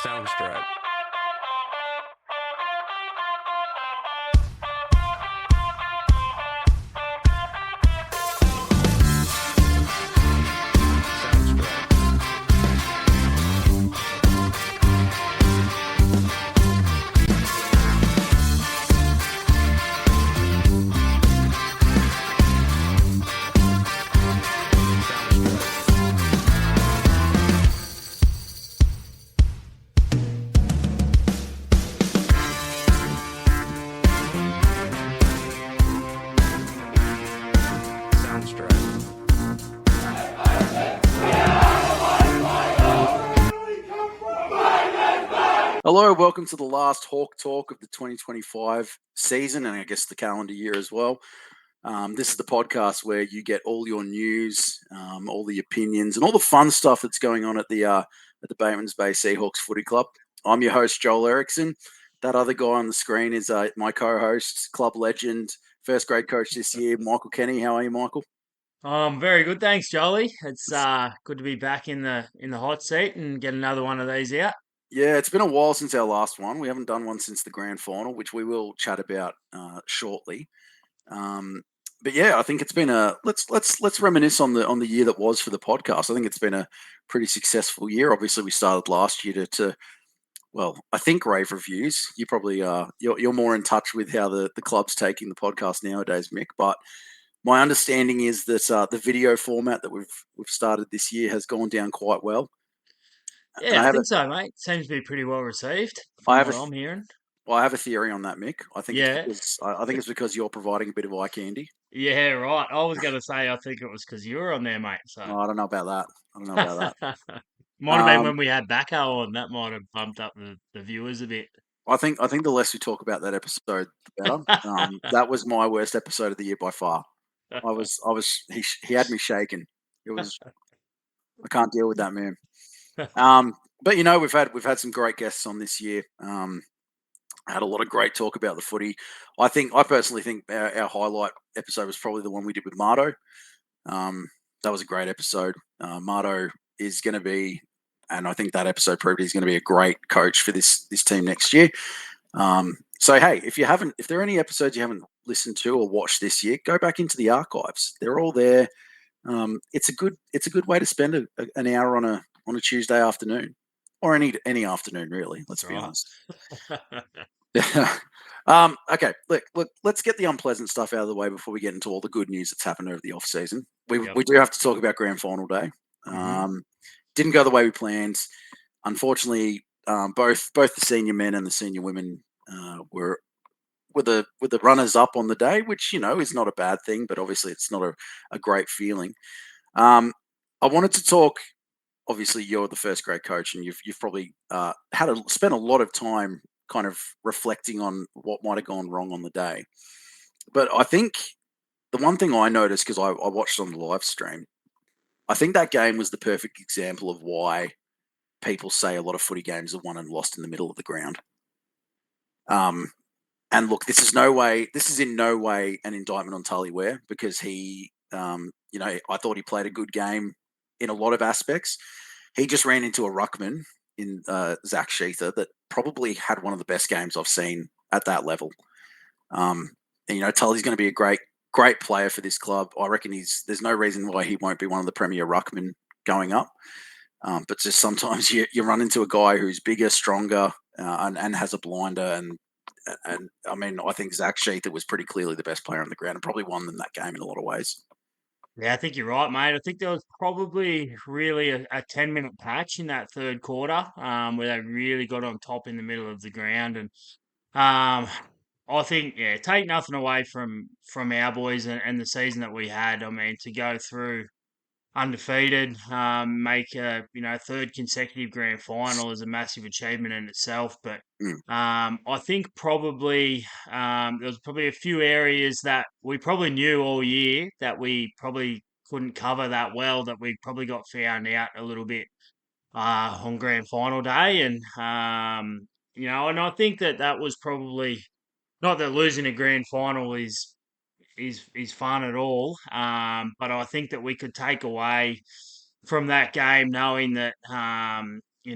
Soundstripe. Soundstripe. Soundstripe. Soundstripe. Hello, welcome to the last Hawk Talk of the 2025 season, and I guess the calendar year as well. This is the podcast where you get all your news, all the opinions, and all the fun stuff that's going on at the Batemans Bay Seahawks Footy Club. I'm your host, Joel Erickson. That other guy on the screen is my co-host, club legend, first grade coach this year, Michael Kenny. How are you, Michael? Very good, thanks, Jolly. It's good to be back in the hot seat and get another one of these out. Yeah, it's been a while since our last one. We haven't done one since the grand final, which we will chat about shortly. But yeah, I think it's been a let's reminisce on the year that was for the podcast. I think it's been a pretty successful year. Obviously, we started last year to well, I think rave reviews. You probably you're more in touch with how the club's taking the podcast nowadays, Mick. But my understanding is that the video format that we've started this year has gone down quite well. And Yeah, I think so, mate. Seems to be pretty well received I from have a what I'm hearing. well, I have a theory on that, Mick. I think it's Yeah, because I think it's because you're providing a bit of eye candy. yeah, right. I was going to say I think it was because you were on there, mate. So Oh, I don't know about that. I don't know about might that. have been when we had Bacco on. That might have bumped up the viewers a bit. I think the less we talk about that episode, the better. That was my worst episode of the year by far. He had me shaking. It was I can't deal with that man. But we've had some great guests on this year. Had a lot of great talk about the footy. I personally think our highlight episode was probably the one we did with Marto. That was a great episode. Marto is going to be, and I think that episode proved he's going to be a great coach for this team next year. So hey, if there are any episodes you haven't listened to or watched this year, go back into the archives. They're all there. It's a good way to spend an hour on a Tuesday afternoon, or any afternoon really. Let's be Right. honest. Okay, look, let's get the unpleasant stuff out of the way before we get into all the good news that's happened over the off season. We Yep. we do have to talk about grand final day. Mhm. Didn't go the way we planned. Unfortunately, both the senior men and the senior women were with the runners up on the day, which is not a bad thing, but obviously it's not a great feeling. Um, I wanted to talk. Obviously, you're the first grade coach, and you've probably spent a lot of time kind of reflecting on what might have gone wrong on the day. But I think the one thing I noticed, because I watched on the live stream, I think that game was the perfect example of why people say a lot of footy games are won and lost in the middle of the ground. Um, and look, this is in no way an indictment on Tully Ware, because I thought he played a good game in a lot of aspects. He just ran into a ruckman in Zach Sheether that probably had one of the best games I've seen at that level. And Tully's going to be a great player for this club. I reckon there's no reason why he won't be one of the premier ruckmen going up. But just sometimes you run into a guy who's bigger, stronger, and has a blinder. And I mean, I think Zach Sheether was pretty clearly the best player on the ground and probably won them that game in a lot of ways. Yeah, I think you're right, mate. I think there was probably really a 10-minute patch in that third quarter, where they really got on top in the middle of the ground. And I think, yeah, take nothing away from our boys and the season that we had. I mean, to go through undefeated, make a third consecutive grand final is a massive achievement in itself. But Mm. I think probably there was probably a few areas that we probably knew all year that we probably couldn't cover that well, that we probably got found out a little bit on grand final day. And and I think that was probably not that losing a grand final is fun at all. But I think that we could take away from that game knowing that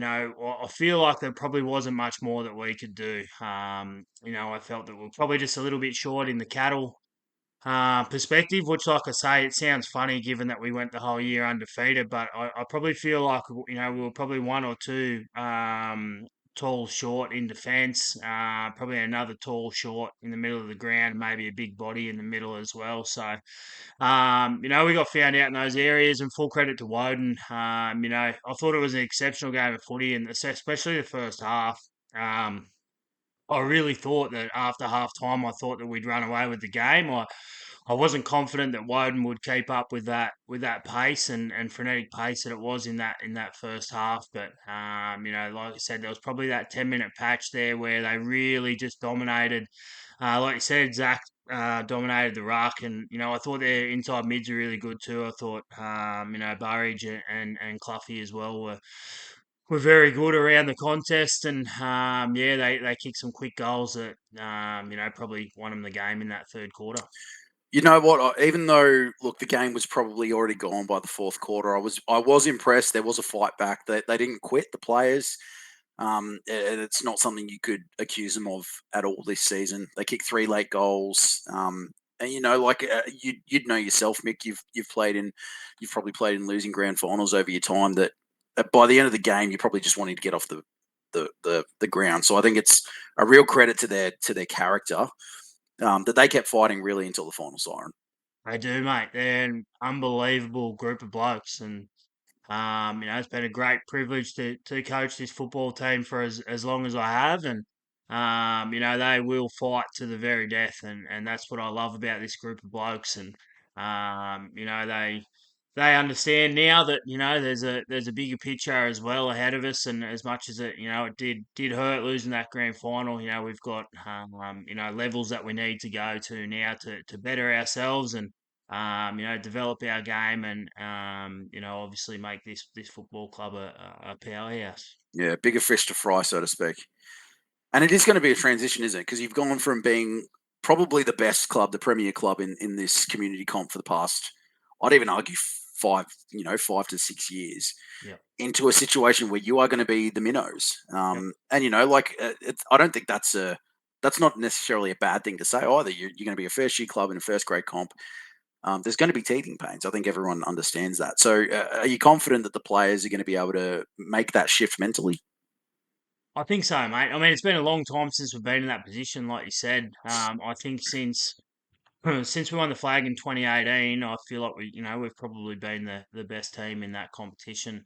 I feel like there probably wasn't much more that we could do. I felt that we're probably just a little bit short in the cattle perspective, which, like I say, it sounds funny given that we went the whole year undefeated, but I probably feel like, we were probably one or two tall short in defence, probably another tall short in the middle of the ground, maybe a big body in the middle as well. So, we got found out in those areas, and full credit to Woden. I thought it was an exceptional game of footy, and especially the first half. Um, I really thought that after half time, I thought that we'd run away with the game. I wasn't confident that Woden would keep up with that pace and frenetic pace that it was in that first half. But like I said, there was probably that 10-minute patch there where they really just dominated. Like you said, Zach dominated the ruck, and I thought their inside mids were really good too. I thought Burridge and Cluffy as well were very good around the contest, and yeah, they kicked some quick goals that probably won them the game in that third quarter. You know what? Even though, look, the game was probably already gone by the fourth quarter, I was impressed. There was a fight back. They didn't quit, the players. It's not something you could accuse them of at all this season. They kicked 3 late goals. And like you'd know yourself, Mick. You've probably played in losing grand finals over your time. That by the end of the game, you probably just wanted to get off the ground. So I think it's a real credit to their character, that they kept fighting really until the final siren. They do, mate. They're an unbelievable group of blokes, and it's been a great privilege to coach this football team for as long as I have, and they will fight to the very death, and that's what I love about this group of blokes, and they understand now that there's a bigger picture as well ahead of us, and as much as it did hurt losing that grand final, we've got levels that we need to go to now to better ourselves and develop our game and obviously make this football club a powerhouse. Yeah, bigger fish to fry, so to speak. And it is going to be a transition, isn't it? Because you've gone from being probably the best club, the premier club in this community comp for the past, I'd even argue 5 to 6 years, Yeah, into a situation where you are going to be the minnows. yep. And I don't think that's not necessarily a bad thing to say either. You're going to be a first year club in a first grade comp. There's going to be teething pains. I think everyone understands that. So, are you confident that the players are going to be able to make that shift mentally? I think so, mate. I mean, it's been a long time since we've been in that position, like you said. I think since we won the flag in 2018, I feel like we've probably been the best team in that competition.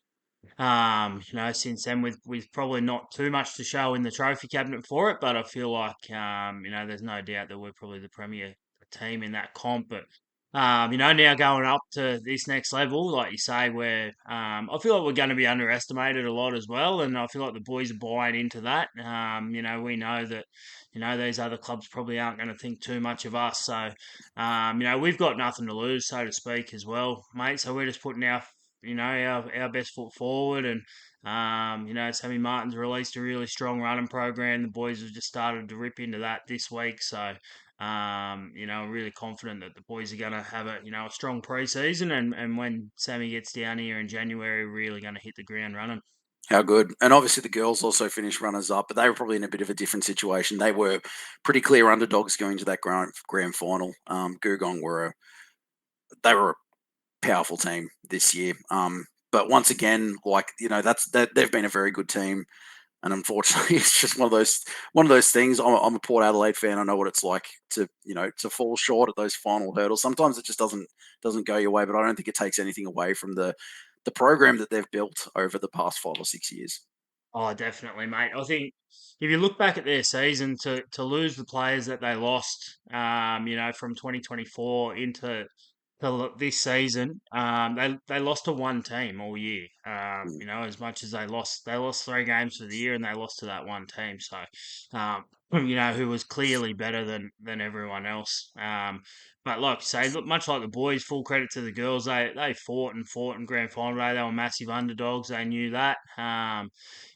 Since then with probably not too much to show in the trophy cabinet for it, but I feel like there's no doubt that we're probably the premier team in that comp. But now going up to this next level, like you say, where I feel like we're going to be underestimated a lot as well, and I feel like the boys are buying into that. We know that these other clubs probably aren't going to think too much of us, so we've got nothing to lose, so to speak, as well, mate. So we're just putting our best foot forward. And Sammy Martin's released a really strong running program. The boys have just started to rip into that this week. So, really confident that the boys are going to have a strong preseason. And when Sammy gets down here in January, really going to hit the ground running. How good. And obviously the girls also finished runners up, but they were probably in a bit of a different situation. They were pretty clear underdogs going to that grand final. Gugong they were a powerful team this year. But once again, they've been a very good team. And unfortunately, it's just one of those things. I'm a Port Adelaide fan. I know what it's like to fall short at those final hurdles. Sometimes it just doesn't go your way. But I don't think it takes anything away from the program that they've built over the past 5 or 6 years. Oh, definitely, mate. I think if you look back at their season, to lose the players that they lost, from 2024 into this season, they lost to one team all year. Mm. As much as they lost 3 games for the year, and they lost to that one team. So, who was clearly better than everyone else. But like I say, look, much like the boys, full credit to the girls. They fought in grand final day. They were massive underdogs. They knew that. And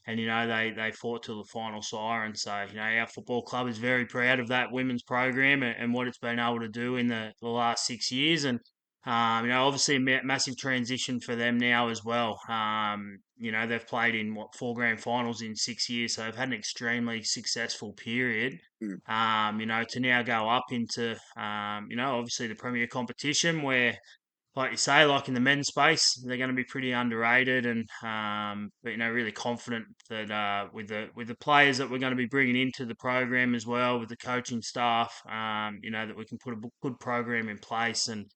they fought till the final siren. So our football club is very proud of that women's program and what it's been able to do in the last 6 years. And obviously a massive transition for them now as well. they've played in what 4 grand finals in 6 years, so they've had an extremely successful period. Mm. To now go up into, obviously the premier competition where, like you say, like in the men's space, they're going to be pretty underrated, and but really confident that with the players that we're going to be bringing into the program as well, with the coaching staff, that we can put a good program in place and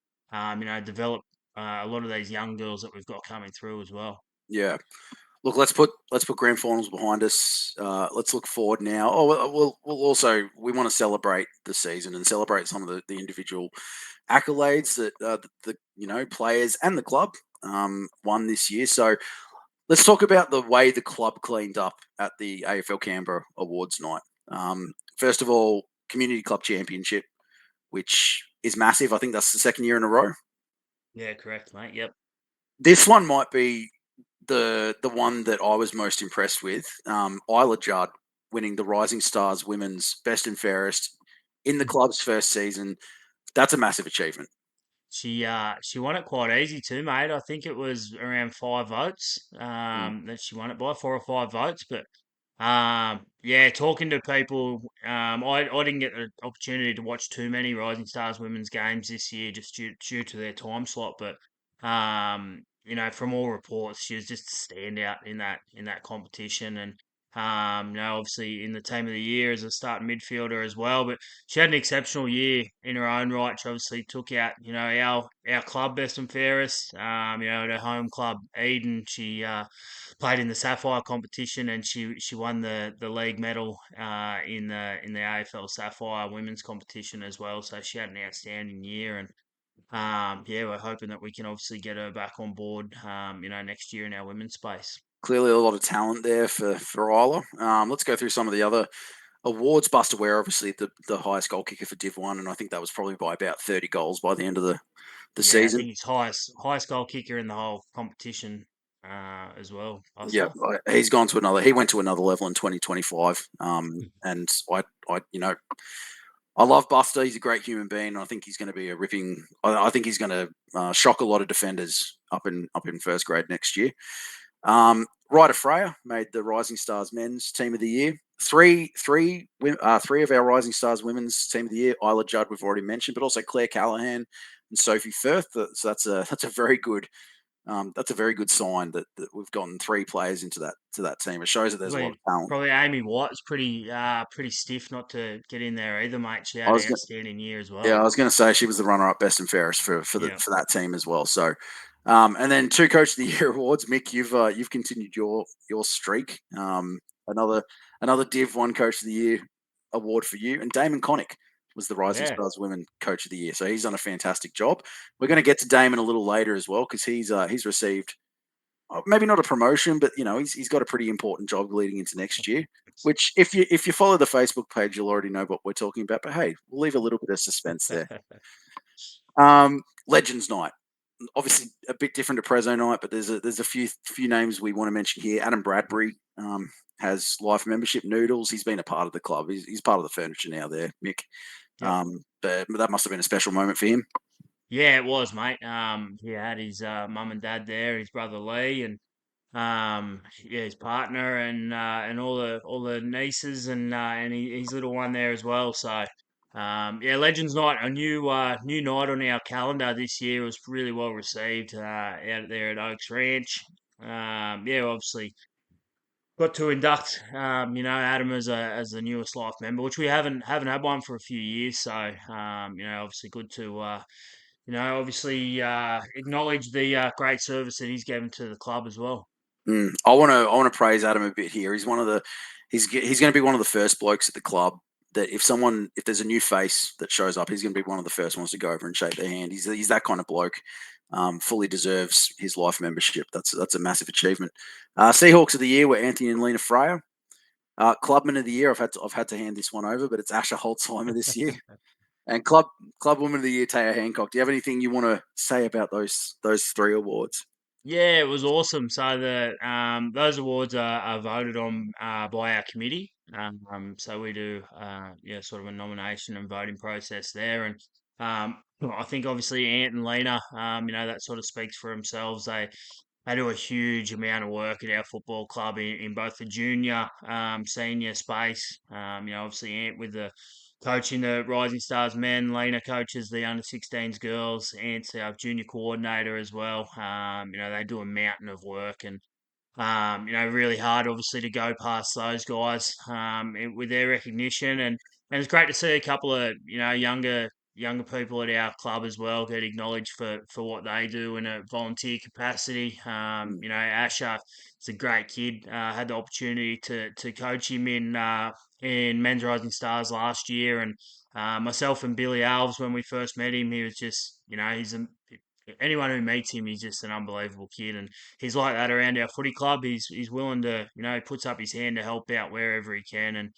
develop a lot of these young girls that we've got coming through as well. Yeah. Look, let's put grand finals behind us. Let's look forward now. Oh, we'll also we want to celebrate the season and celebrate some of the individual accolades that the players and the club won this year. So let's talk about the way the club cleaned up at the AFL Canberra Awards night. First of all, Community Club Championship, which is massive. I think that's the second year in a row. Yeah, correct, mate. Yep. This one might be the one that I was most impressed with. Isla Judd winning the Rising Stars Women's Best and Fairest in the club's first season. That's a massive achievement. She won it quite easy too, mate. I think it was around 5 votes Mm. that she won it by, 4 or 5 votes. But yeah, talking to people, I didn't get the opportunity to watch too many Rising Stars women's games this year just due to their time slot. But from all reports, she was just a standout in that competition, and obviously in the team of the year as a starting midfielder as well. But she had an exceptional year in her own right. She obviously took out, our club best and fairest. At her home club, Eden, she played in the Sapphire competition, and she won the league medal in the AFL Sapphire women's competition as well. So she had an outstanding year, and yeah, we're hoping that we can obviously get her back on board, next year in our women's space. Clearly, a lot of talent there for Isla. Let's go through some of the other awards. Buster Ware, obviously the highest goal kicker for Div 1, and I think that was probably by about 30 goals by the end of the Yeah, I season. think he's highest goal kicker in the whole competition as well. I Yeah, saw. he's gone to another. He went to another level in 2025. And I love Buster. He's a great human being. I think he's going to be a ripping. I think he's going to shock a lot of defenders up in first grade next year. Ryder Freya made the Rising Stars Men's Team of the Year. Three of our Rising Stars Women's Team of the Year. Isla Judd we've already mentioned, but also Claire Callahan and Sophie Firth. So that's a very good sign that we've gotten three players into that team. It shows that there's a lot of Probably, talent. probably Amy White was pretty stiff not to get in there either, mate. She I had was an outstanding year as Yeah, I well. was going to say she was the runner-up, best and fairest for Yeah, that team as well. So, and then two Coach of the Year awards. Mick, you've continued your streak. Another Div 1 Coach of the Year award for you, and Damon Connick was the Rising yeah. Stars Women Coach of the Year. So he's done a fantastic job. We're going to get to Damon a little later as well because he's received maybe not a promotion, but he's got a pretty important job leading into next year. Which, if you follow the Facebook page, you'll already know what we're talking about. But hey, we'll leave a little bit of suspense there. Legends Night, obviously a bit different to Prezzo Night, but there's a few names we want to mention here. Adam Bradbury has life membership. Noodles, he's been a part of the club. He's part of the furniture now. There, Mick. Yep. But that must have been a special moment for him. Yeah, it was, mate. He had his mum and dad there, his brother Lee, and yeah, his partner, and all the nieces, and his little one there as well. So yeah, Legends Night, a new night on our calendar this year, was really well received out there at Oaks Ranch. Yeah, obviously got to induct Adam as the newest life member, which we haven't had one for a few years. So obviously good to obviously acknowledge the great service that he's given to the club as well. I want to praise Adam a bit here. He's he's going to be one of the first blokes at the club that if there's a new face that shows up, he's going to be one of the first ones to go over and shake their hand. He's that kind of bloke. Fully deserves his life membership. That's a massive achievement. Seahawks of the Year were Anthony and Lena Freya. Clubman of the Year, I've had to hand this one over, but it's Asher Holtzheimer this year. And Club Woman of the Year, Taya Hancock. Do you have anything you want to say about those three awards? Yeah, it was awesome. So those awards are voted on by our committee. So we do sort of a nomination and voting process there, and I think obviously Ant and Lena, that sort of speaks for themselves. they do a huge amount of work at our football club in both the junior, senior space. Obviously Ant with the coaching the Rising Stars men, Lena coaches the under 16s girls, Ant's our junior coordinator as well. They do a mountain of work, and really hard, obviously, to go past those guys with their recognition, and it's great to see a couple of younger people at our club as well get acknowledged for what they do in a volunteer capacity. Mm. Asher is a great kid. Had the opportunity to coach him in Men's Rising Stars last year, and myself and Billy Alves, when we first met him, he was just, anyone who meets him, he's just an unbelievable kid, and he's like that around our footy club. He's willing to, he puts up his hand to help out wherever he can, and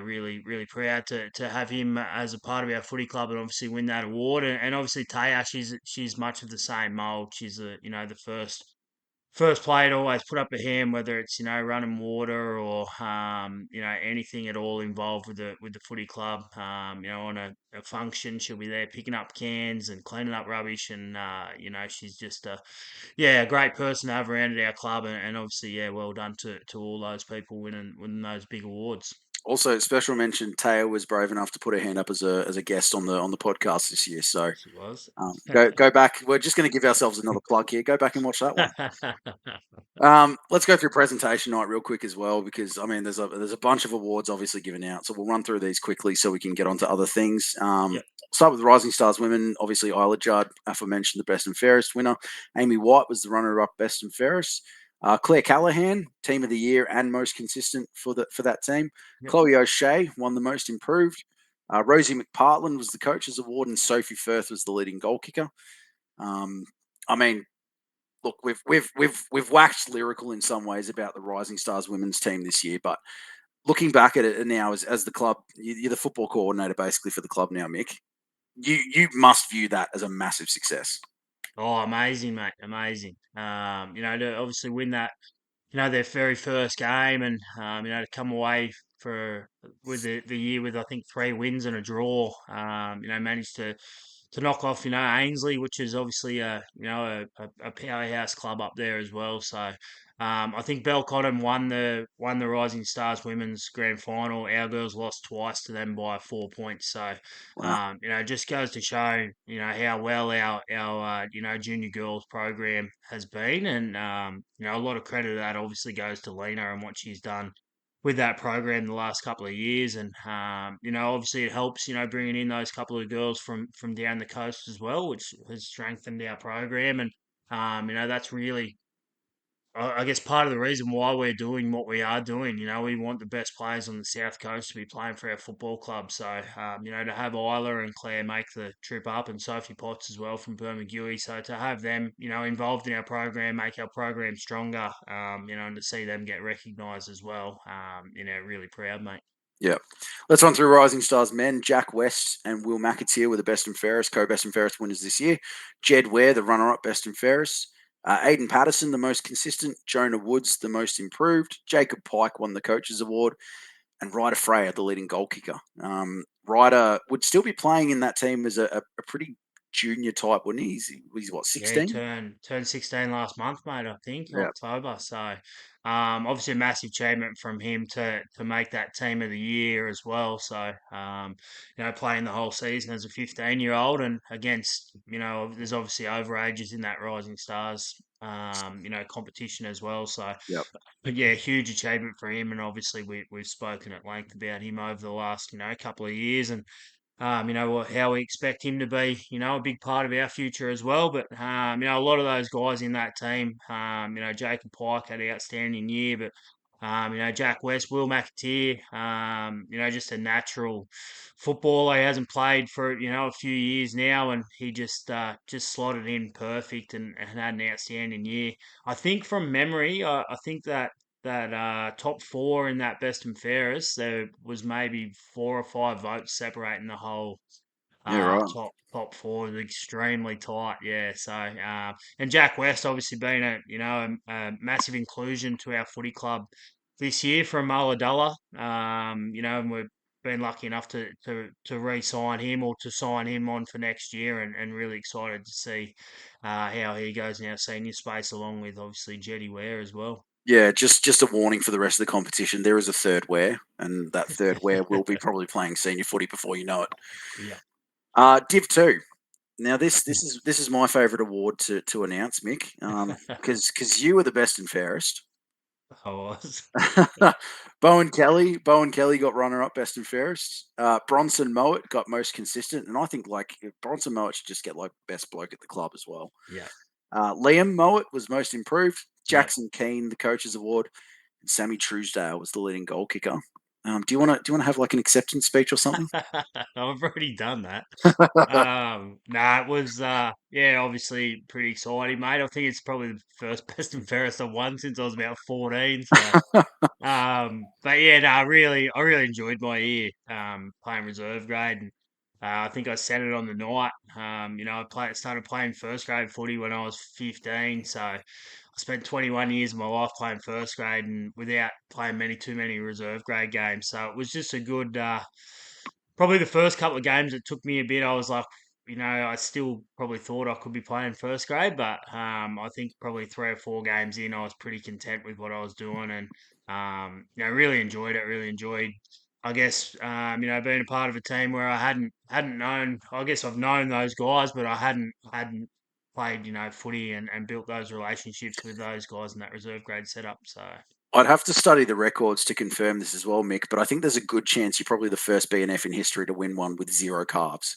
really proud to have him as a part of our footy club, and obviously win that award. And obviously Taya, she's much of the same mould. She's the first player to always put up a hand, whether it's running water or anything at all involved with the footy club. On a function, she'll be there picking up cans and cleaning up rubbish, and she's just a great person to have around at our club, and obviously well done to all those people winning those big awards. Also, special mention: Taya was brave enough to put her hand up as a guest on the podcast this year. So She was. go back. We're just going to give ourselves another plug here. Go back and watch that one. Let's go through presentation night real quick as well, because I mean there's a bunch of awards obviously given out, so we'll run through these quickly so we can get on to other things. Yep. Start with the Rising Stars women. Obviously, Isla Judd, aforementioned, the best and fairest winner. Amy White was the runner-up, best and fairest. Claire Callahan, team of the year and most consistent for that team. Yep. Chloe O'Shea won the most improved. Rosie McPartland was the coach's award, and Sophie Firth was the leading goal kicker. I mean, look, we've waxed lyrical in some ways about the Rising Stars women's team this year, but looking back at it now as the club, you're the football coordinator basically for the club now, Mick. You must view that as a massive success. Oh, amazing, mate, amazing. To obviously win that, their very first game, and to come away with the year with, I think, 3 wins and a draw. Managed to knock off, Ainsley, which is obviously a powerhouse club up there as well. So I think Belconnen won the Rising Stars women's grand final. Our girls lost twice to them by 4 points. So Wow. it just goes to show how well our junior girls program has been, and a lot of credit of that obviously goes to Lena and what she's done with that program the last couple of years. And obviously it helps bringing in those couple of girls from down the coast as well, which has strengthened our program. And that's really, I guess, part of the reason why we're doing what we are doing. We want the best players on the South Coast to be playing for our football club. So, to have Isla and Claire make the trip up, and Sophie Potts as well from Bermagui. So to have them, involved in our program, make our program stronger, and to see them get recognised as well, really proud, mate. Yeah. Let's run through Rising Stars men. Jack West and Will McAteer were the best and fairest, co-best and fairest winners this year. Jed Ware, the runner-up, best and fairest. Aidan Patterson, the most consistent. Jonah Woods, the most improved. Jacob Pike won the coach's award. And Ryder Freya, the leading goal kicker. Ryder would still be playing in that team as a pretty junior type, wouldn't he? He's what, Yeah, he 16? turned 16 last month, mate. I think Yeah. October. So, obviously a massive achievement from him to make that team of the year as well. So, playing the whole season as a 15-year-old, and against, there's obviously overages in that Rising Stars, competition as well. So, Yep. but yeah, huge achievement for him, and obviously we've spoken at length about him over the last couple of years, and how we expect him to be, a big part of our future as well. But a lot of those guys in that team, Jacob Pike had an outstanding year, but Jack West, Will McAteer, just a natural footballer. He hasn't played for a few years now, and he just slotted in perfect, and had an outstanding year. I think from memory, I think that top four in that best and fairest, there was maybe 4 or 5 votes separating the whole Yeah, right. top four. It was extremely tight, yeah. So and Jack West obviously being a massive inclusion to our footy club this year from Ulladulla. And we've been lucky enough to re-sign him or to sign him on for next year, and really excited to see how he goes in our senior space, along with obviously Jetty Ware as well. Yeah, just a warning for the rest of the competition. There is a third wear, and that third wear will be probably playing senior footy before you know it. Yeah. Div 2. Now this is my favourite award to announce, Mick, because you were the best and fairest. I was. Bowen Kelly got runner up, best and fairest. Bronson Mowat got most consistent, and I think like Bronson Mowat should just get like best bloke at the club as well. Yeah. Liam Mowat was most improved. Yep. Jackson Keane, the coach's award, and Sammy Truesdale was the leading goal kicker. Do you want to have like an acceptance speech or something? I've already done that. It was yeah, obviously pretty exciting, mate. I think it's probably the first best and fairest I've won since I was about 14. So but yeah, no, I really enjoyed my year playing reserve grade, and I think I said it on the night. Started playing first grade footy when I was 15, so I spent 21 years of my life playing first grade and without playing too many reserve grade games. So it was just a good. Probably the first couple of games, it took me a bit. I was like, I still probably thought I could be playing first grade, but I think probably 3 or 4 games in, I was pretty content with what I was doing, and really enjoyed it. Really enjoyed, I guess, being a part of a team where I hadn't known. I guess I've known those guys, but I hadn't played, footy and built those relationships with those guys in that reserve grade setup. So. I'd have to study the records to confirm this as well, Mick, but I think there's a good chance you're probably the first BNF in history to win one with zero carbs.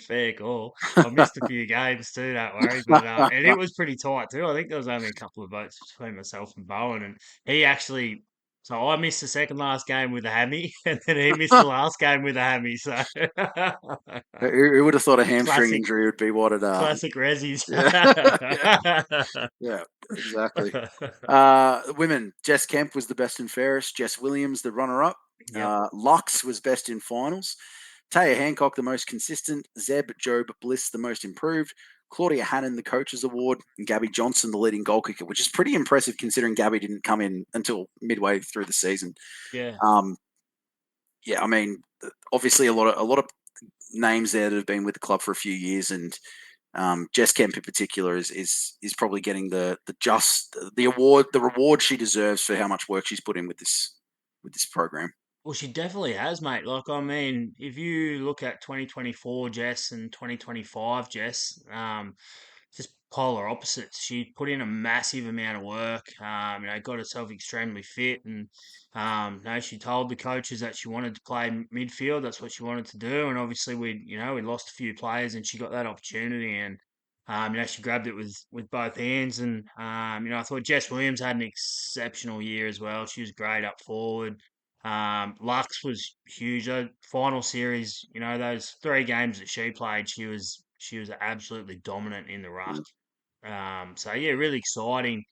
Fair call. I missed a few games too, don't worry. But and it was pretty tight too. I think there was only a couple of votes between myself and Bowen, and he actually. So I missed the second last game with a hammy, and then he missed the last game with a hammy. So Who would have thought a hamstring classic, injury would be what it classic Rezzies. Yeah, yeah, exactly. Women, Jess Kemp was the best and fairest. Jess Williams, the runner-up. Yep. Lux was best in finals. Taya Hancock, the most consistent. Zeb Job Bliss, the most improved. Claudia Hannon, the coach's award. And Gabby Johnson, the leading goal kicker, which is pretty impressive considering Gabby didn't come in until midway through the season. Yeah. Yeah, I mean, obviously a lot of names there that have been with the club for a few years, and Jess Kemp in particular is probably getting the award, the reward she deserves for how much work she's put in with this program. Well, she definitely has, mate. Like, I mean, if you look at 2024 Jess and 2025 Jess, just polar opposites. She put in a massive amount of work. Got herself extremely fit, and she told the coaches that she wanted to play midfield. That's what she wanted to do, and obviously we lost a few players, and she got that opportunity, and she grabbed it with both hands, and I thought Jess Williams had an exceptional year as well. She was great up forward. Lux was huge. Final series, those 3 games that she played, she was absolutely dominant in the ruck. So yeah, really exciting.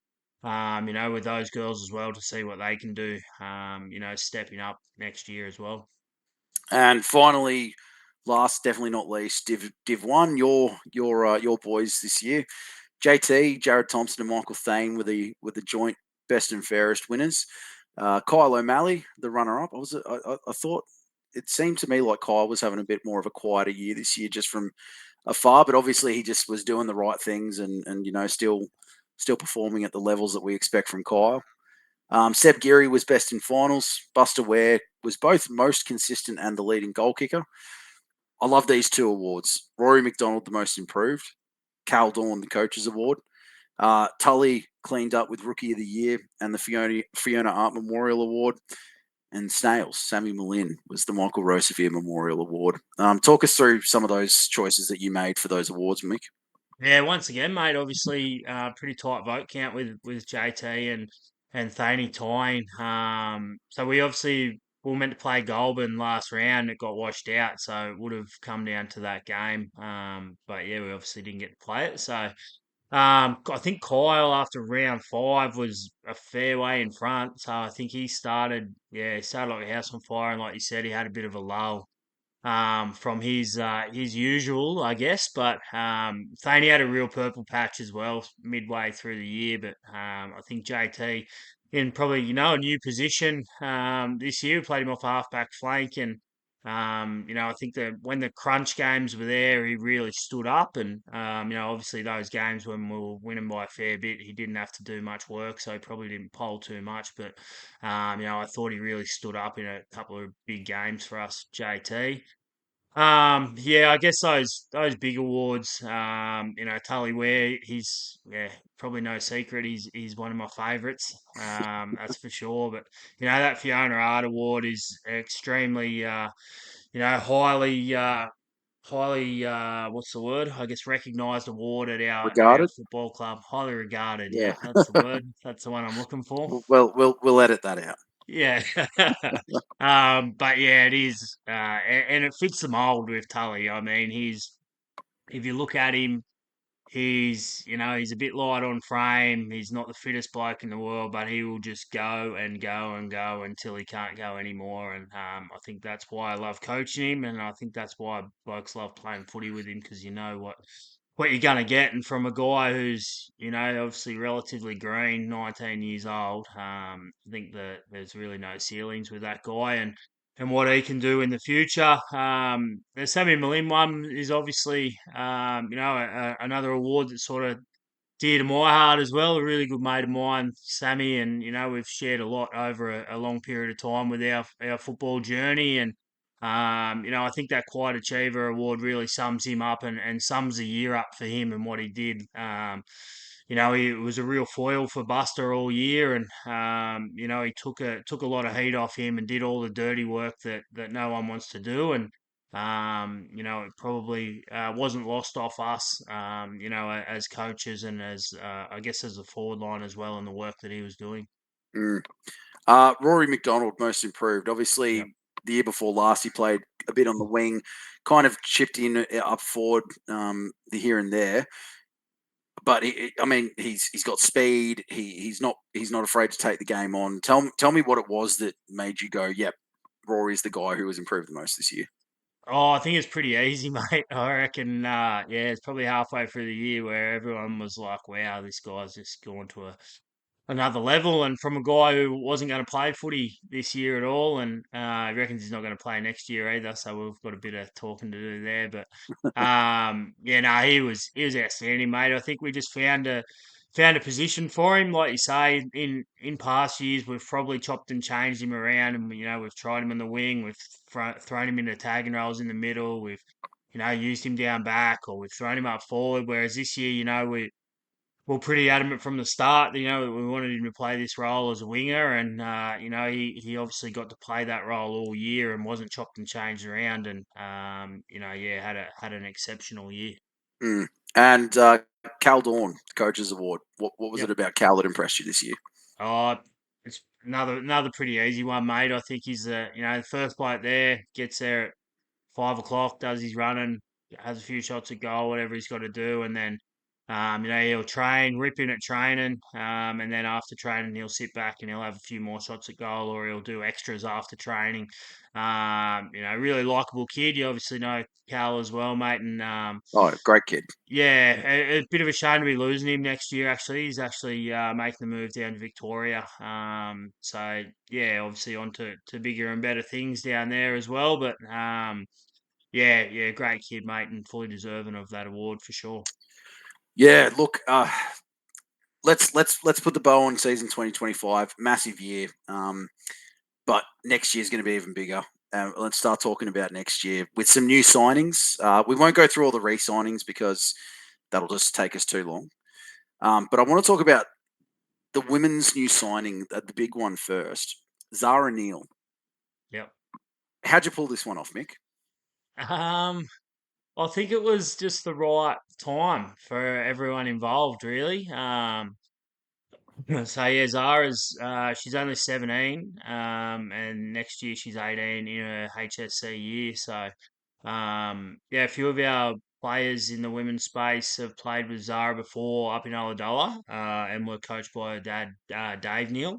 With those girls as well to see what they can do. Stepping up next year as well. And finally, last definitely not least, Div 1, your boys this year. JT, Jared Thompson, and Michael Thane were the joint best and fairest winners. Kyle O'Malley, the runner-up. I thought it seemed to me like Kyle was having a bit more of a quieter year this year, just from afar. But obviously, he just was doing the right things and still performing at the levels that we expect from Kyle. Seb Geary was best in finals. Buster Ware was both most consistent and the leading goal kicker. I love these 2 awards. Rory McDonald, the most improved. Cal Dawn, the coach's award. Tully cleaned up with Rookie of the Year and the Fiona Art Memorial Award. And Snails, Sammy Malin, was the Michael Rosevier Memorial Award. Talk us through some of those choices that you made for those awards, Mick. Yeah, once again, mate. Obviously, pretty tight vote count with JT and Thaney tying. So we were meant to play Goulburn last round. It got washed out, so it would have come down to that game. But yeah, we obviously didn't get to play it. So I think Kyle after round 5 was a fair way in front. So I think he started like a house on fire, and like you said, he had a bit of a lull from his usual, I guess. But Thaney had a real purple patch as well midway through the year. But I think JT in probably a new position this year. We played him off halfback flank, and I think that when the crunch games were there, he really stood up. And obviously those games when we were winning by a fair bit, he didn't have to do much work, so he probably didn't poll too much. But I thought he really stood up in a couple of big games for us, JT. Yeah, I guess those big awards, Tully Ware, he's probably no secret. He's one of my favourites. That's for sure. But that Fiona Art Award is extremely, highly, what's the word? I guess recognised award at our Regarded. football club. Highly regarded. Yeah. Yeah, that's the word. That's the one I'm looking for. Well, we'll edit that out. Yeah. But yeah, it is, and it fits the mold with Tully. I mean, if you look at him, he's a bit light on frame. He's not the fittest bloke in the world, but he will just go and go and go until he can't go anymore. And I think that's why I love coaching him, and I think that's why blokes love playing footy with him because you know what you're going to get. And from a guy who's, obviously relatively green, 19 years old, I think that there's really no ceilings with that guy and what he can do in the future. The Sammy Malin one is obviously, another award that sort of dear to my heart as well. A really good mate of mine, Sammy, and we've shared a lot over a long period of time with our football journey. And I think that Quiet Achiever award really sums him up and sums the year up for him and what he did. He was a real foil for Buster all year, and he took a lot of heat off him and did all the dirty work that no one wants to do. And it probably wasn't lost off us, as coaches and as I guess as a forward line as well, and the work that he was doing. Mm. Rory McDonald, most improved. Yep. Obviously, the year before last, he played a bit on the wing, kind of chipped in up forward, the here and there. But I mean, he's got speed. He's not afraid to take the game on. Tell me what it was that made you go, yep, Rory's the guy who has improved the most this year. Oh, I think it's pretty easy, mate. I reckon, yeah, it's probably halfway through the year where everyone was like, wow, this guy's just gone to another level. And from a guy who wasn't going to play footy this year at all, and he reckons he's not going to play next year either. So we've got a bit of talking to do there. But yeah, no, he was outstanding, mate. I think we just found a position for him, like you say. In past years, we've probably chopped and changed him around, and we've tried him in the wing, we've thrown him into tagging roles in the middle, we've used him down back, or we've thrown him up forward. Whereas this year, we're pretty adamant from the start. We wanted him to play this role as a winger, and he obviously got to play that role all year and wasn't chopped and changed around, and yeah, had an exceptional year. Mm. And Cal Dawn, Coaches Award. What was Yep. it about Cal that impressed you this year? Oh, it's another pretty easy one, mate. I think he's the first bloke there, gets there at 5 o'clock, does his running, has a few shots at goal, whatever he's got to do, and then he'll train, rip in at training, and then after training he'll sit back and he'll have a few more shots at goal, or he'll do extras after training. Really likable kid. You obviously know Cal as well, mate, and Oh, great kid. yeah, a bit of a shame to be losing him next year. Actually, he's actually making the move down to Victoria. So yeah, obviously on to bigger and better things down there as well. But yeah, great kid, mate, and fully deserving of that award for sure. Yeah, look, let's put the bow on season 2025. Massive year, but next year is going to be even bigger. Let's start talking about next year with some new signings. We won't go through all the re-signings because that'll just take us too long. But I want to talk about the women's new signing, the big one first. Zara Neal. Yep. How'd you pull this one off, Mick? Um, I think it was just the right time for everyone involved, really. So yeah, Zara's she's only 17, and next year she's 18 in her HSC year. So yeah, a few of our players in the women's space have played with Zara before up in Ulladulla, and were coached by her dad, Dave Neal.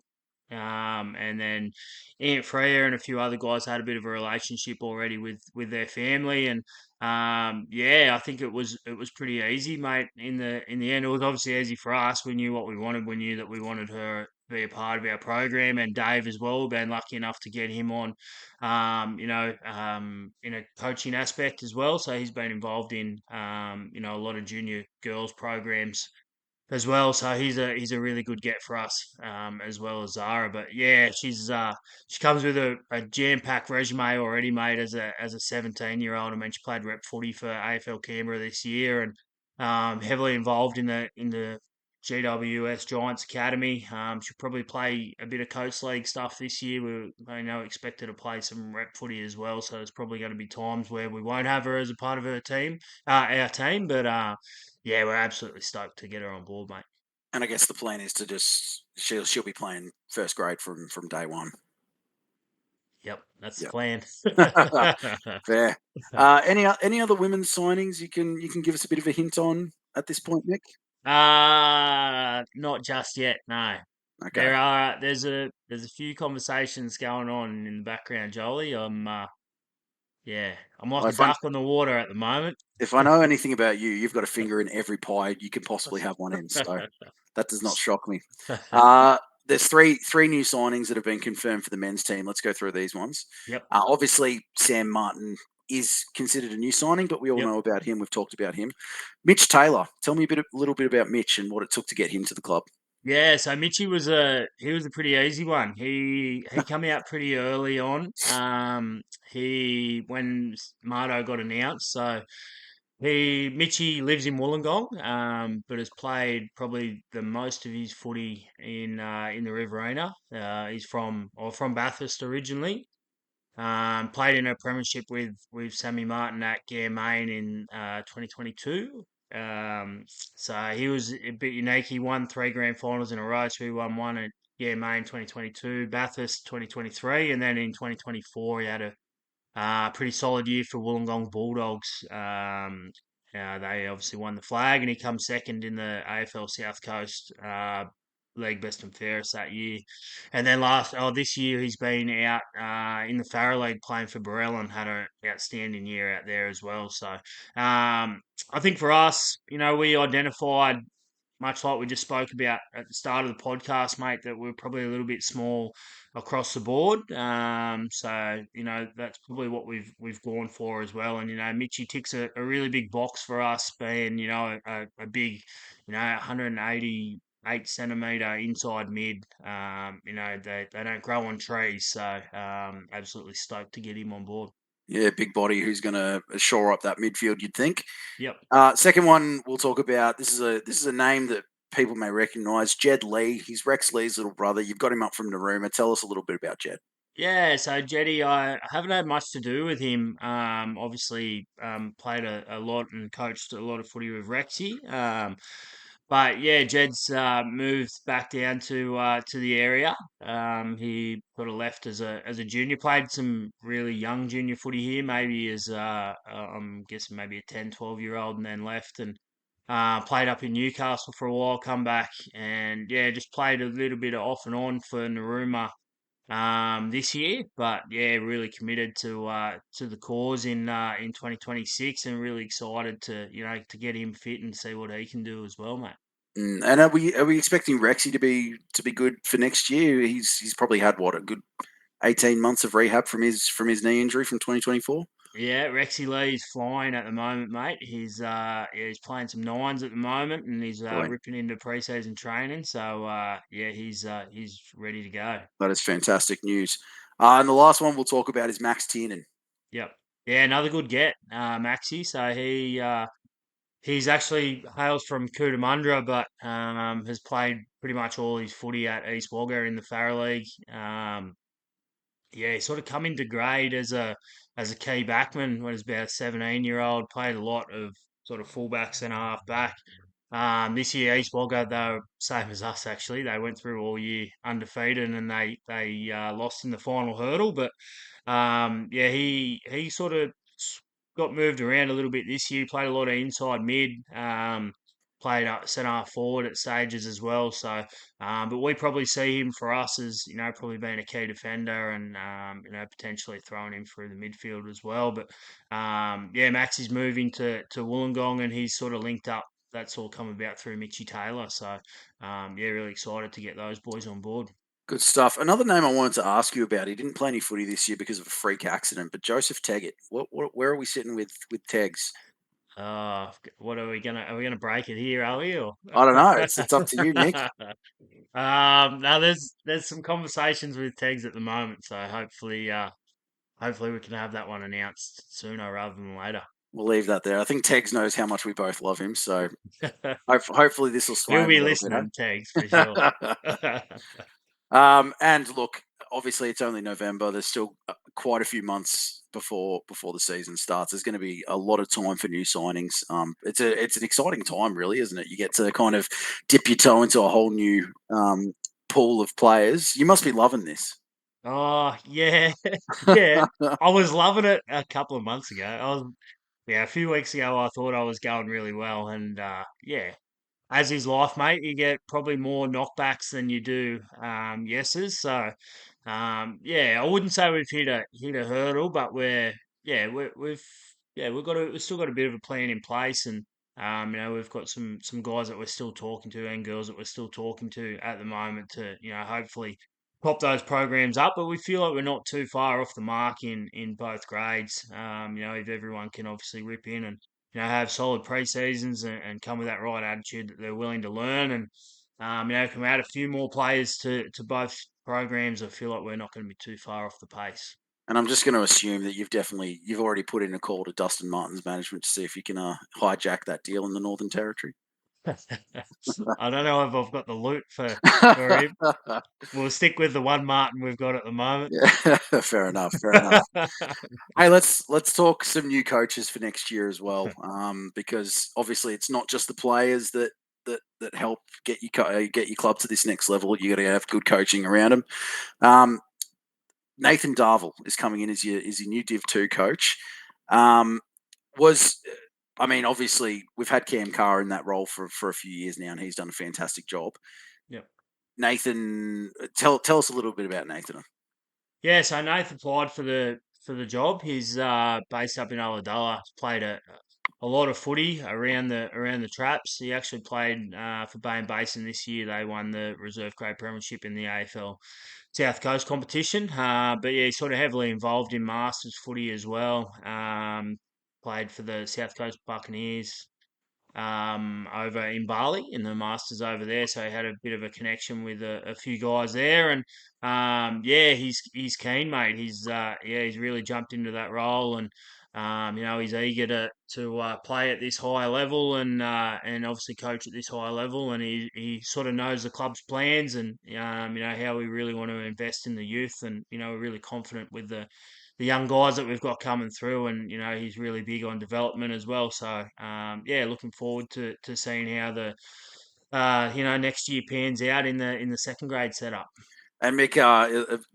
And then Aunt Freya and a few other guys had a bit of a relationship already with their family, and yeah, I think it was pretty easy, mate. In the end, it was obviously easy for us. We knew what we wanted. We knew that we wanted her be a part of our program, and Dave as well. We've been lucky enough to get him on, in a coaching aspect as well. So he's been involved in, a lot of junior girls programs as well. So he's a really good get for us, as well as Zara. But yeah, she comes with a jam packed resume already, mate. As a 17-year-old, I mean, she played rep footy for AFL Canberra this year, and heavily involved in the GWS Giants Academy. She'll probably play a bit of coast league stuff this year. I know expect her to play some rep footy as well. So there's probably going to be times where we won't have her as a part of our team, but. Yeah, we're absolutely stoked to get her on board, mate. And I guess the plan is to just she'll be playing first grade from day one. Yep, that's the Yep. plan. Fair. Any other women's signings you can give us a bit of a hint on at this point, Nick? Not just yet. No, Okay. there's a few conversations going on in the background, Jolie. I'm like Well, a duck on the water at the moment. if I know anything about you, you've got a finger in every pie you could possibly have one in. So that does not shock me. There's three new signings that have been confirmed for the men's team. Let's go through these ones. Yep. Obviously, Sam Martin is considered a new signing, but we all Yep. know about him. We've talked about him. Mitch Taylor. Tell me a little bit about Mitch and what it took to get him to the club. Yeah, so Mitchy was a pretty easy one. He come out pretty early on. He when Marto got announced, so Mitchy lives in Wollongong, but has played probably the most of his footy in the Riverina. He's from Bathurst originally. Played in a premiership with Sammy Martin at Main in 2022. So he was a bit unique. He won 3 grand finals in a row. So he won one at Main 2022, Bathurst 2023, and then in 2024 he had a pretty solid year for Wollongong Bulldogs. They obviously won the flag, and he comes second in the AFL South Coast League Best and Fairest that year. And then this year he's been out in the Farrer League playing for Burrell and had an outstanding year out there as well. So I think for us, we identified much like we just spoke about at the start of the podcast, mate, that we're probably a little bit small across the board. So that's probably what we've gone for as well. And Mitchy ticks a really big box for us, being a big 188 centimeter inside mid. They don't grow on trees, so absolutely stoked to get him on board. Yeah, big body who's going to shore up that midfield, you'd think. Yep. Second one we'll talk about. This is a name that people may recognise. Jed Lee. He's Rex Lee's little brother. You've got him up from Narooma. Tell us a little bit about Jed. Yeah, so Jetty, I haven't had much to do with him. Obviously, played a lot and coached a lot of footy with Rexy. But yeah, Jed's moved back down to the area. He sort of left as a junior, played some really young junior footy here, maybe as I'm guessing maybe a 10, 12-year old, and then left and played up in Newcastle for a while, come back, and yeah, just played a little bit of off and on for Narooma this year, but yeah, really committed to the cause in 2026, and really excited to get him fit and see what he can do as well, mate. And are we expecting Rexy to be good for next year? He's probably had a good 18 months of rehab from his knee injury from 2024. Yeah, Rexy Lee's flying at the moment, mate. He's playing some nines at the moment, and he's Brilliant. ripping into preseason training. So yeah, he's ready to go. That is fantastic news. And the last one we'll talk about is Max Tiernan. Yep. Yeah, another good get, Maxi. So he's actually hails from Cootamundra, but has played pretty much all his footy at East Wagga in the Farrer League. Yeah, he sort of come into grade as a key backman when he was about a 17-year-old. Played a lot of sort of fullback, centre half back. This year East Wagga, they were same as us actually. They went through all year undefeated, and they lost in the final hurdle. But yeah, he sort of got moved around a little bit this year. Played a lot of inside mid. Played centre half forward at stages as well. So, but we probably see him for us as probably being a key defender, and potentially throwing him through the midfield as well. But yeah, Max is moving to Wollongong, and he's sort of linked up that's all come about through Mitchy Taylor. So yeah, really excited to get those boys on board. Good stuff. Another name I wanted to ask you about. He didn't play any footy this year because of a freak accident, but Joseph Teggett. Where are we sitting with Tegs? What are we gonna break it here, are we? Or I don't know. It's up to you, Mick. now there's some conversations with Tegs at the moment, so hopefully we can have that one announced sooner rather than later. We'll leave that there. I think Tegs knows how much we both love him, so hopefully this will sway He'll him a be little bit. listening, Tegs, for sure. And look, obviously it's only November. There's still quite a few months before the season starts. There's going to be a lot of time for new signings. It's an exciting time, really, isn't it? You get to kind of dip your toe into a whole new pool of players. You must be loving this. Oh, yeah. Yeah. I was loving it a couple of months ago. Yeah, a few weeks ago, I thought I was going really well. And yeah, as is life, mate, you get probably more knockbacks than you do yeses. So, yeah, I wouldn't say we've hit a hurdle, but we've still got a bit of a plan in place, and we've got some guys that we're still talking to and girls that we're still talking to at the moment to hopefully pop those programs up. But we feel like we're not too far off the mark in both grades. If everyone can obviously rip in and have solid pre-seasons and come with that right attitude that they're willing to learn and, can we add a few more players to both programs? I feel like we're not going to be too far off the pace. And I'm just going to assume that you've already put in a call to Dustin Martin's management to see if you can hijack that deal in the Northern Territory. I don't know if I've got the loot for him. We'll stick with the one Martin we've got at the moment. Yeah, fair enough. Fair enough. Hey, let's talk some new coaches for next year as well, because obviously it's not just the players that help get your club to this next level. You got to have good coaching around them. Nathan Darville is coming in as your new Div 2 coach. Obviously we've had Cam Carr in that role for a few years now, and he's done a fantastic job. Yep. Nathan, tell us a little bit about Nathan. Yeah, so Nathan applied for the job. He's based up in Ulladulla. Played a lot of footy around the traps. He actually played for Bay and Basin this year. They won the reserve grade premiership in the AFL South Coast competition. But yeah, he's sort of heavily involved in Masters footy as well. Played for the South Coast Buccaneers over in Bali in the Masters over there. So he had a bit of a connection with a few guys there, and yeah, he's keen, mate. He's really jumped into that role, and he's eager to play at this higher level and obviously coach at this higher level, and he sort of knows the club's plans and how we really want to invest in the youth, and we're really confident with the young guys that we've got coming through, and he's really big on development as well. So yeah, looking forward to seeing how the next year pans out in the second grade setup. And Mick,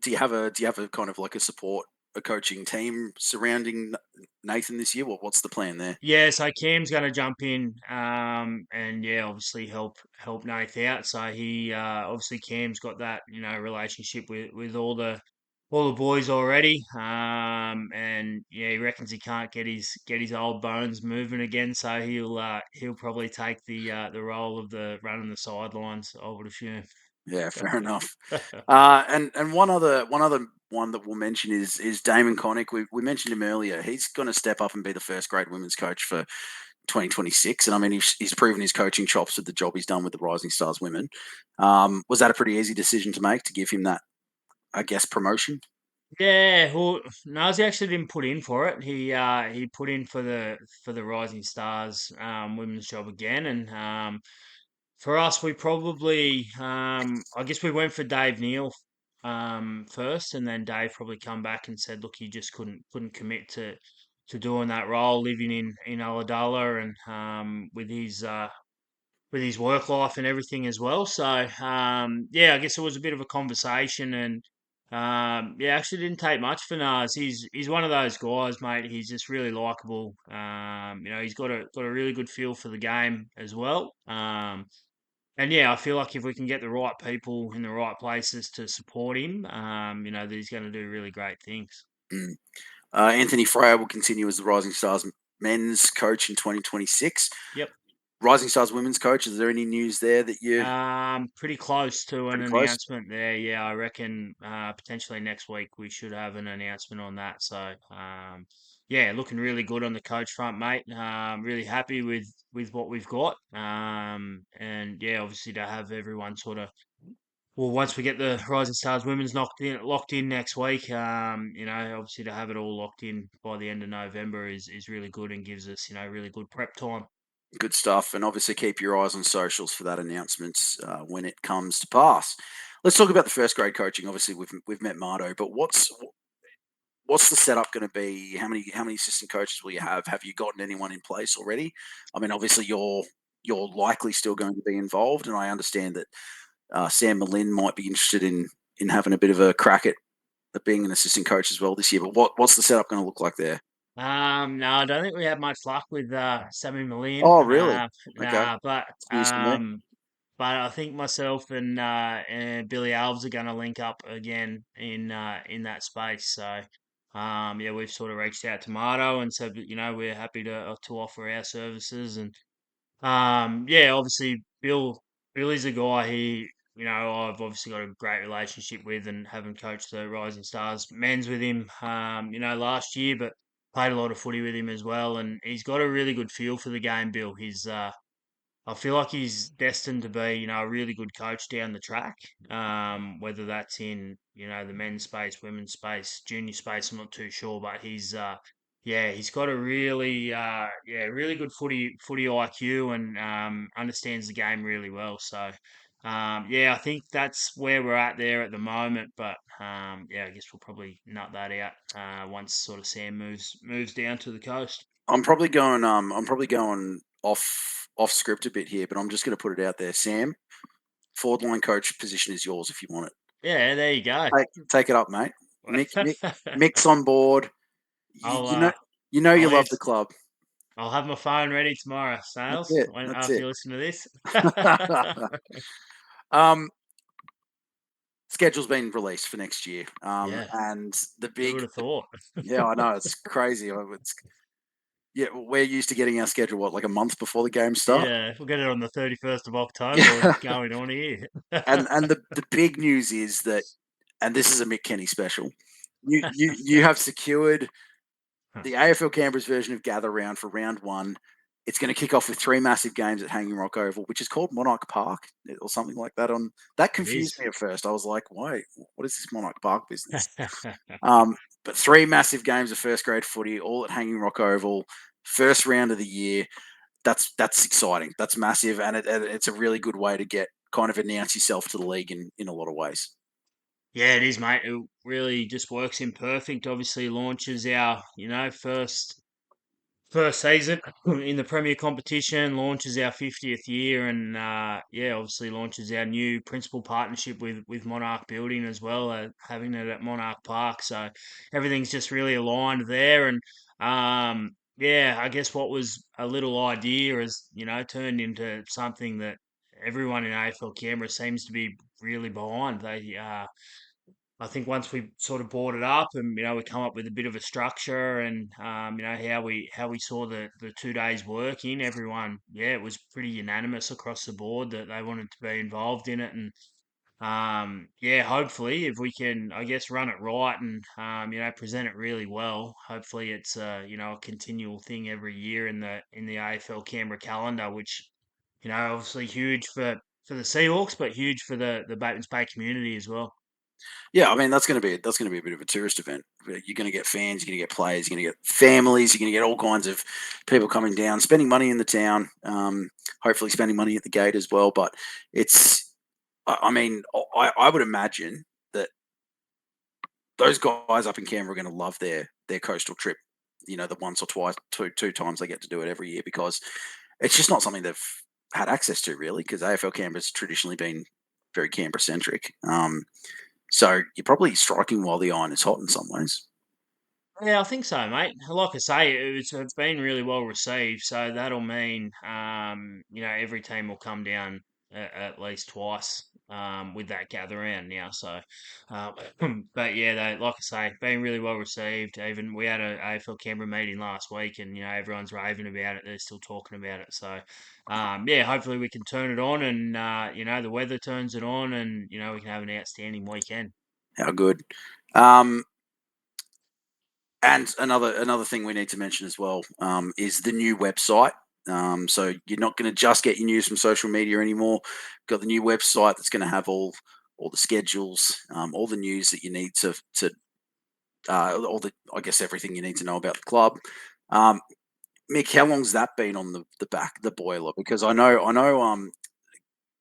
do you have a kind of like a coaching team surrounding Nathan this year? What's the plan there? Yeah, so Cam's going to jump in, and yeah, obviously help Nath out. So he obviously Cam's got that relationship with all the boys already, and yeah, he reckons he can't get his old bones moving again. So he'll probably take the role of the running the sidelines, I would assume. Yeah, fair enough. And one that we'll mention is Damon Connick. We mentioned him earlier. He's going to step up and be the first grade women's coach for 2026. And I mean, he's proven his coaching chops with the job he's done with the Rising Stars women. Was that a pretty easy decision to make to give him that, I guess, promotion? Yeah, well, Nazi actually didn't put in for it. He put in for the Rising Stars women's job again, and for us, we probably I guess we went for Dave Neal first, and then Dave probably come back and said, look, he just couldn't commit to doing that role, living in Ulladulla and with his work life and everything as well. So yeah, I guess it was a bit of a conversation, and yeah, actually didn't take much for Nars. He's one of those guys, mate. He's just really likable. He's got a really good feel for the game as well. And yeah, I feel like if we can get the right people in the right places to support him, that he's going to do really great things. Mm. Anthony Fryer will continue as the Rising Stars men's coach in 2026. Yep. Rising Stars women's coach, is there any news there that you're Pretty close to an pretty close? announcement there. Yeah, I reckon potentially next week we should have an announcement on that. So, yeah, looking really good on the coach front, mate. Really happy with what we've got. And yeah, obviously to have everyone sort of well, once we get the Rising Stars women's locked in next week, obviously to have it all locked in by the end of November is really good and gives us, really good prep time. Good stuff, and obviously keep your eyes on socials for that announcement when it comes to pass. Let's talk about the first grade coaching. Obviously, we've met Mardo, but what's the setup going to be? How many assistant coaches will you have? Have you gotten anyone in place already? I mean, obviously you're likely still going to be involved, and I understand that Sam Malin might be interested in having a bit of a crack at being an assistant coach as well this year. But what's the setup going to look like there? No, I don't think we had much luck with Sammy Malin. Oh, really? Okay, Nah, but it's news to me. I think myself and Billy Alves are going to link up again in that space. So, yeah, we've sort of reached out to Marto and said, that, we're happy to offer our services. And yeah, obviously Billy's a guy I've obviously got a great relationship with and having coached the Rising Stars men's with him, last year, but played a lot of footy with him as well, and he's got a really good feel for the game. Bill, I feel like he's destined to be, a really good coach down the track. Whether that's in, the men's space, women's space, junior space, I'm not too sure, but yeah, he's got a really good footy IQ and understands the game really well. So, yeah, I think that's where we're at there at the moment. But yeah, I guess we'll probably nut that out once sort of Sam moves down to the coast. I'm probably going off script a bit here, but I'm just going to put it out there. Sam, forward line coach position is yours if you want it. Yeah, there you go. Take it up, mate. Mick's on board. You, I'll you know uh, you know you I'll love answer. the club. I'll have my phone ready tomorrow, That's Sales, it. when That's after it. you listen to this. um, schedule's been released for next year. Yeah, And the who would big have thought? yeah, I know it's crazy. It's yeah, we're used to getting our schedule like a month before the games start. Yeah, we'll get it on the 31st of October. Yeah, What's going on here? and the big news is that, and this is a Mick Kenny special. You have secured the AFL Canberra's version of Gather Round for round one. It's going to kick off with three massive games at Hanging Rock Oval, which is called Monarch Park or something like that. On that It confused is. me at first. I was like, "Why? What is this Monarch Park business?" But three massive games of first grade footy, all at Hanging Rock Oval, first round of the year. That's exciting. That's massive, and it's a really good way to get kind of announce yourself to the league in a lot of ways. Yeah, it is, mate. It really just works in perfect. Obviously, launches our, first season in the Premier competition, launches our 50th year, and yeah, obviously launches our new principal partnership with Monarch Building as well, having it at Monarch Park. So everything's just really aligned there, and yeah, I guess what was a little idea has turned into something that everyone in AFL Canberra seems to be really behind. I think once we sort of brought it up and we come up with a bit of a structure and how we saw the 2 days working, everyone it was pretty unanimous across the board that they wanted to be involved in it. And yeah, hopefully if we can, I guess, run it right and present it really well, hopefully it's a continual thing every year in the AFL Canberra calendar, which obviously huge for the Seahawks, but huge for the Batemans Bay community as well. Yeah, I mean that's going to be a bit of a tourist event. You're going to get fans, you're going to get players, you're going to get families, you're going to get all kinds of people coming down, spending money in the town. Hopefully, spending money at the gate as well. But it's, I mean, I would imagine that those guys up in Canberra are going to love their coastal trip. The once or twice, two times they get to do it every year because it's just not something they've had access to really. Because AFL Canberra's traditionally been very Canberra centric. So you're probably striking while the iron is hot in some ways. Yeah, I think so, mate. Like I say, it's been really well received, so that'll mean every team will come down at least twice with that gather round now. So, um, but yeah, they, like I say, been really well received. Even we had a AFL Canberra meeting last week, and everyone's raving about it. They're still talking about it. So, yeah, hopefully we can turn it on, and the weather turns it on, and we can have an outstanding weekend. How good. Um, and another thing we need to mention as well is the new website. So you're not going to just get your news from social media anymore. Got the new website that's going to have all the schedules, all the news that you need to all the I guess everything you need to know about the club. Um, Mick, how long's that been on the boiler? Because I know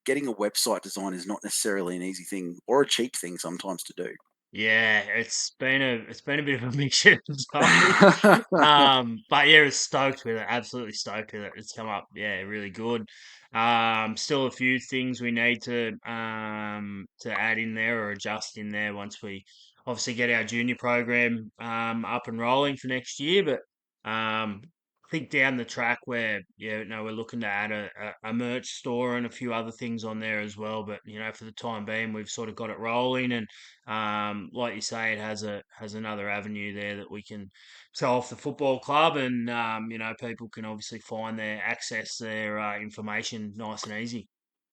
getting a website design is not necessarily an easy thing or a cheap thing sometimes to do. Yeah, it's been a bit of a mixture of both. But yeah, it's stoked with it. Absolutely stoked with it. It's come up, yeah, really good. Still a few things we need to add in there or adjust in there once we obviously get our junior program up and rolling for next year. But I think down the track where we're looking to add a merch store and a few other things on there as well. But for the time being, we've sort of got it rolling and like you say, it has another avenue there that we can show off the football club, and people can obviously find their access their information nice and easy.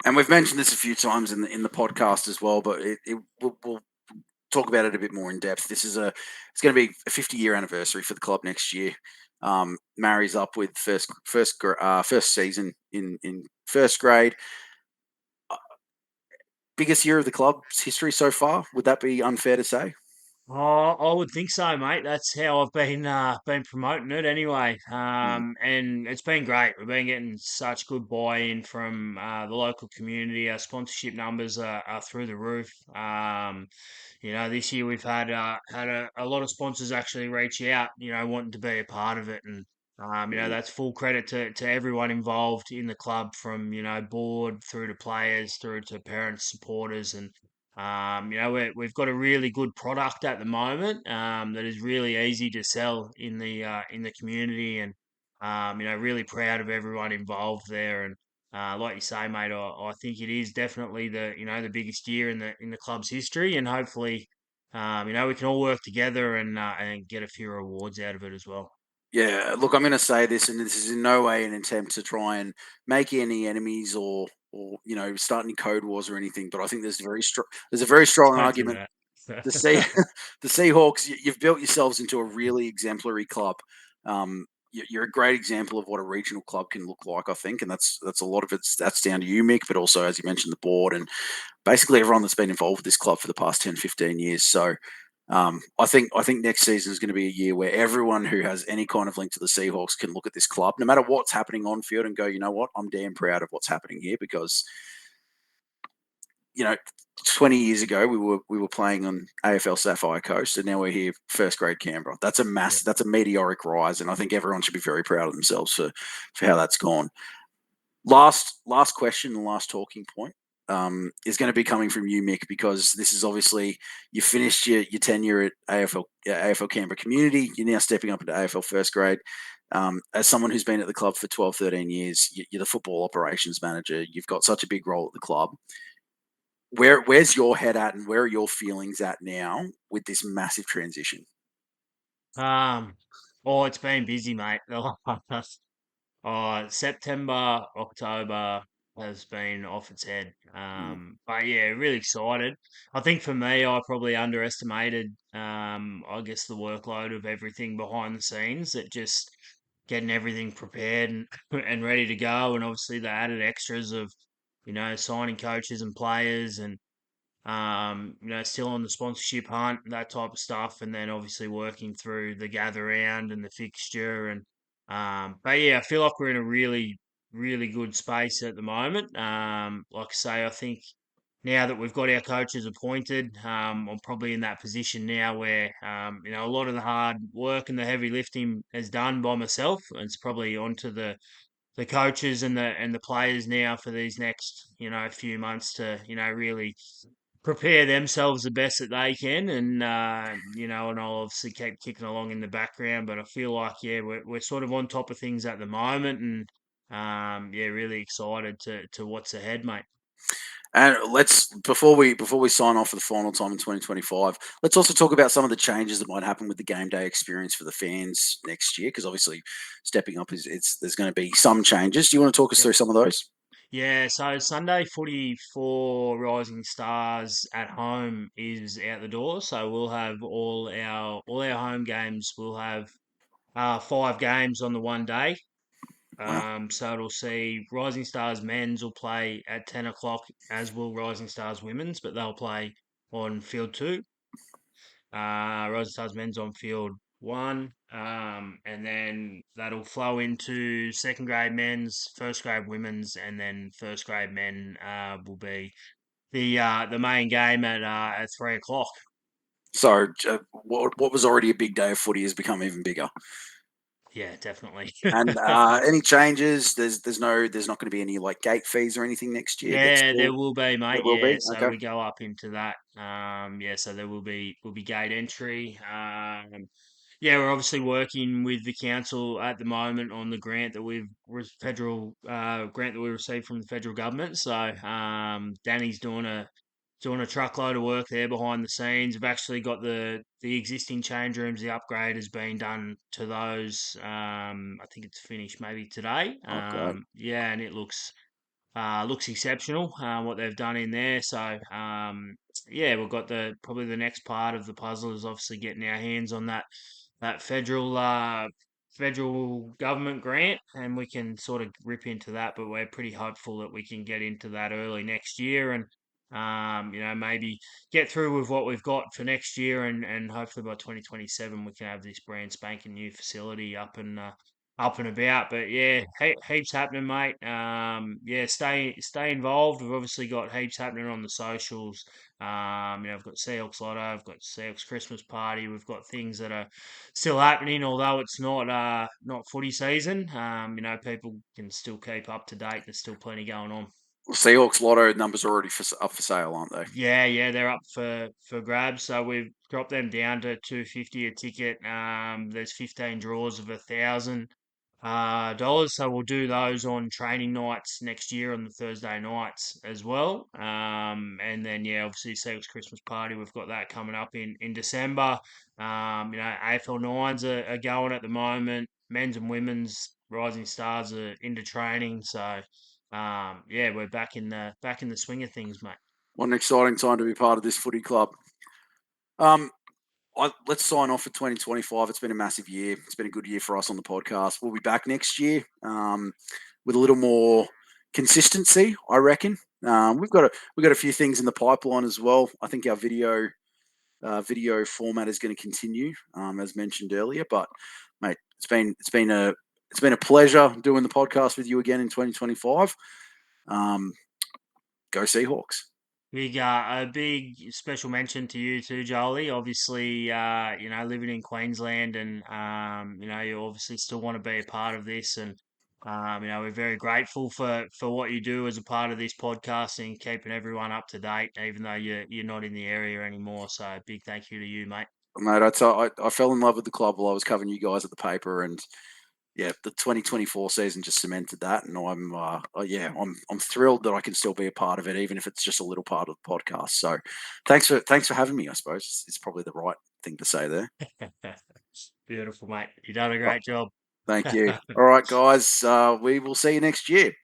And we've mentioned this a few times in the podcast as well, but we'll talk about it a bit more in depth. It's going to be a 50-year anniversary for the club next year. Marries up with first season in first grade. Biggest year of the club's history so far. Would that be unfair to say? Oh, I would think so, mate. That's how I've been promoting it anyway. Mm. And it's been great. We've been getting such good buy-in from the local community. Our sponsorship numbers are through the roof. This year we've had a lot of sponsors actually reach out, wanting to be a part of it, and Brilliant. that's full credit to everyone involved in the club, from board through to players, through to parents, supporters, and we've got a really good product at the moment that is really easy to sell in the community, and really proud of everyone involved there. And like you say, mate, I think it is definitely the biggest year in the club's history, and hopefully, we can all work together and get a few rewards out of it as well. Yeah, look, I'm going to say this, and this is in no way an attempt to try and make any enemies or start any code wars or anything. But I think there's a very strong Don't do argument. that. The sea the Seahawks, you've built yourselves into a really exemplary club. You're a great example of what a regional club can look like, I think, and that's a lot of that's down to you, Mick, but also, as you mentioned, the board and basically everyone that's been involved with this club for the past 10, 15 years. So I think next season is going to be a year where everyone who has any kind of link to the Seahawks can look at this club, no matter what's happening on field, and go, you know what, I'm damn proud of what's happening here because you know 20 years ago we were playing on AFL Sapphire Coast, and now we're here first grade Canberra. Yeah. That's a meteoric rise, and I think everyone should be very proud of themselves for how that's gone. Last question, the last talking point is going to be coming from you, Mick, because this is obviously you finished your tenure at AFL Canberra Community. You're now stepping up into AFL first grade. As someone who's been at the club for 12, 13 years, you're the football operations manager. You've got such a big role at the club. Where's your head at, and where are your feelings at now with this massive transition? Um, oh, it's been busy, mate. The last September, October has been off its head. Mm. But yeah, really excited. I think for me, I probably underestimated, I guess, the workload of everything behind the scenes, that just getting everything prepared and, and ready to go. And obviously the added extras of, signing coaches and players, and still on the sponsorship hunt, that type of stuff, and then obviously working through the gather round and the fixture, and but yeah, I feel like we're in a really, really good space at the moment. Like I say, I think now that we've got our coaches appointed, I'm probably in that position now where a lot of the hard work and the heavy lifting is done by myself. And it's probably onto the coaches and the players now for these next few months to really prepare themselves the best that they can, and and I'll obviously keep kicking along in the background. But I feel like, yeah, we're sort of on top of things at the moment, and yeah, really excited to what's ahead, mate. And let's before we sign off for the final time in 2025, let's also talk about some of the changes that might happen with the game day experience for the fans next year. Because obviously, stepping up is there's going to be some changes. Do you want to talk us Yep. through some of those? Yeah, so Sunday footy for Rising Stars at home is out the door. So we'll have all our home games. We'll have 5 games on the one day. Wow. So it'll see Rising Stars men's will play at 10 o'clock, as will Rising Stars women's, but they'll play on field two. Rising Stars men's on field one, and then that'll flow into second grade men's, first grade women's, and then first grade men will be the main game at 3 o'clock. So, what was already a big day of footy has become even bigger. Yeah, definitely. And any changes? There's not going to be any like gate fees or anything next year. That's Yeah, there still will be, there mate. will Yeah, be. so Okay. we go up into that. Yeah, so there will be gate entry. Yeah, we're obviously working with the council at the moment on the grant that federal grant that we received from the federal government. So Danny's doing a truckload of work there behind the scenes. We've actually got the existing change rooms. The upgrade has been done to those. I think it's finished maybe today. Oh, great. Yeah, and it looks exceptional what they've done in there. So yeah, we've got probably the next part of the puzzle is obviously getting our hands on that federal government grant, and we can sort of rip into that. But we're pretty hopeful that we can get into that early next year and. Maybe get through with what we've got for next year, and hopefully by 2027 we can have this brand spanking new facility up and about. But yeah, heaps happening, mate. Yeah, stay involved. We've obviously got heaps happening on the socials. I've got Seahawks Lotto, I've got Seahawks Christmas party. We've got things that are still happening, although it's not footy season. People can still keep up to date. There's still plenty going on. Seahawks Lotto numbers are already up for sale, aren't they? Yeah, they're up for grabs. So we've dropped them down to 250 a ticket. There's 15 draws of $1,000. So we'll do those on training nights next year on the Thursday nights as well. And then yeah, obviously Seahawks Christmas party. We've got that coming up in December. AFL nines are going at the moment. Men's and women's Rising Stars are into training. So yeah, we're back in the swing of things, mate. What an exciting time to be part of this footy club. Um, let's sign off for 2025. It's been a massive year. It's been a good year for us on the podcast. We'll be back next year with a little more consistency, I reckon. We've got a few things in the pipeline as well. I think our video format is going to continue, as mentioned earlier. But mate, it's been a pleasure doing the podcast with you again in 2025. Go Seahawks. A big special mention to you too, Jolie. Obviously, living in Queensland, and you obviously still want to be a part of this, and we're very grateful for what you do as a part of this podcast and keeping everyone up to date, even though you're not in the area anymore. So, big thank you to you, mate. Mate, I fell in love with the club while I was covering you guys at the paper, and yeah, the 2024 season just cemented that, and I'm thrilled that I can still be a part of it, even if it's just a little part of the podcast. So, thanks for having me. I suppose it's probably the right thing to say there. Beautiful, mate. You done a Oh, great job. thank you. All right, guys, we will see you next year.